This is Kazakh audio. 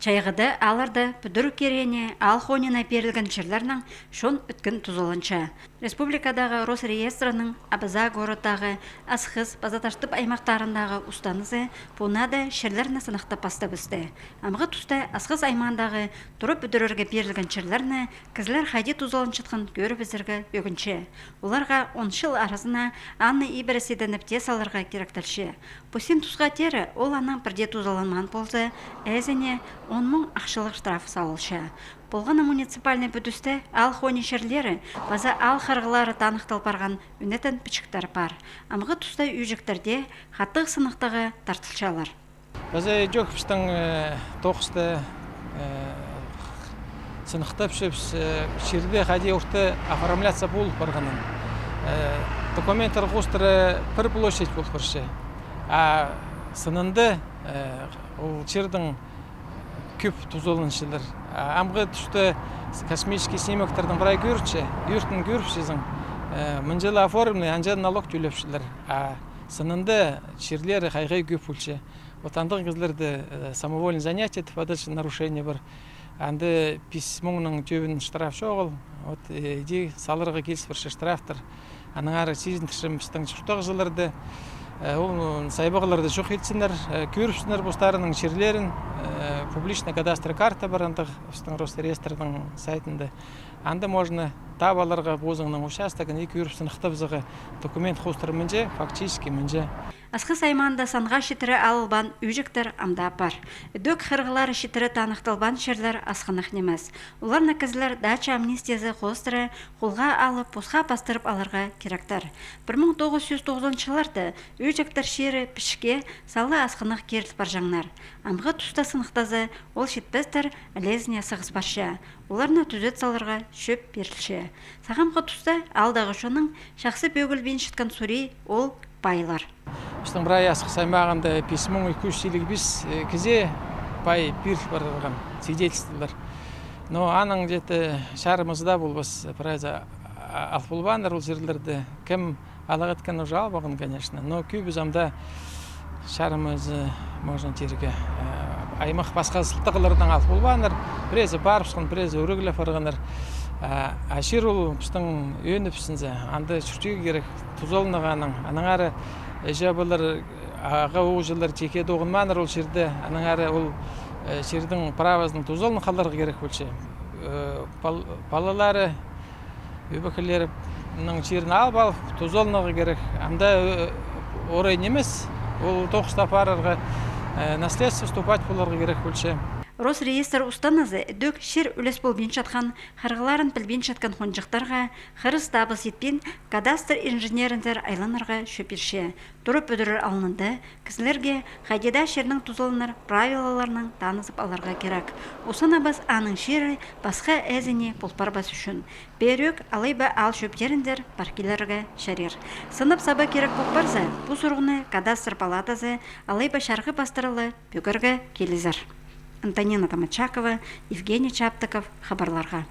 Шайғыды алырды бүдір керене алхонина берілген жерлерінің шон үткен тұзылынша. Республикадағы Росреестрінің Абыза городтағы асхыз базаташтып аймақтарындағы ұстанызы пунады шерлеріні сынақта пасты бісті. Амғы тұста асхыз аймандағы тұрып бүдірерге берілген жерлеріні кізлер хайди тұзылыншытқын көрі бізіргі бөгінші. Оларға 10 жыл арасына анны ибіріседініп те салырға керектілші. Пусин тұзға тері ол аның бірде тұзылынман болсы, әзіне 10 мың ақшылық штраф салылшы. Болғаны муниципальный бүдісті ал хони жерлері база ал қырғылары танықтал барған үнетін пічіктер бар. Амғы тұста үйжіктерде хаттық сынықтығы тартылшалар. База жоқ піштің тоқысты сынықтап шөпс жерде қади орты оформляться бұл барғанын. Документтер қостыры бір площадь бұл көрші. А сынынды ол жердің көп тұзолыншылар. Амғы түсті космический снимоктердің бірай көрші, үйіртін көршізің мұнжылы оформлы анжан налог төлепшілер. Сынынды жерлері қайғай көп өлші. Отандық қызларды самовольный занятие тіпадылшы нарушение бар. Анды письмоның төбін штраф жоғыл. Иди салырға келіс бірші штрафтыр. Аның ары сезін түшімістің жұқтағы жыларды ол сайбағыларды жоқ етсінер, көріпсінер бұстарының жерлерін, публичный кадастр карта бар андық Росреестрдің сайтында. Анды можно табаларға бозыңның участогын екі көріпсін ұқтабызығы документ қостыры мүнже, фактически мүнже. Асқыз айманда санға шетірі алылбан үйжіктер амда бар. Дөк қырғылары шетірі танықталбан шерлер асқынық немес. Олар накізлер дача амнистиясы қостыры қолға алып, посқа пастырып алырға керектер. 1990 жыларды үйжіктер шері пішке салы асқынық керіл бар жаңнар. Амғы тұста сынықтазы ол шетпестер әлезіне сығыз баршы. Оларына түзет салырға шөп берілші. Сағамғы тұста алдағы шоның шақсы бөгіл бен шытқан сүрей ол байлар. Біздің бірай асқы саймағында письмон 275 кізе бай бір барған свидетельстволар. Но аның жеті шарымызда бұл біз бірайза алып болбандар ол жерлерді. Кім алағытқан уже албағын, конечно. Но көбіз амда шарымызы можна терге аймақ басқа сылтығылардан алып болбандар. Бірезі барыпсың, бірезі өрігілі фарғандар. Ашир ол біздің өніпсінзі, анды жүртеге керек тұзолынығаның. Аның ары жабылар, аға оғылар теке доғынманыр ол жерді. Аның ары ол жердің правазының тұзолының қаларға керек өлші. Балалары, өбекілерінің жерін алып, тұзолынығы керек. Анда орай немес, ол тоқыста парарға наследство вступать боларға керек өлші. Росреестр устанызы дөк шер үлес бол бен жатқан, қырғыларын білбен жатқан қонжықтарға, қырыс табыс етпен кадастр инженеріндер айланырға шөперше. Тұрып өдірір алынынды, кісілерге қайдеда шерінің тұзылыныр правилаларының танысып аларға керек. Осына бас аның шері басқа әзіне бұлпар бас үшін. Берек алайба ал шөптеріндер паркелерге шәрер. Сынып саба керек бұлпарза, бұл сұрғыны кадастр палатазы алайба шарғы бастырылы бөгірге келізір. Антонина Тамачакова, Евгений Чаптыков, хабарларға.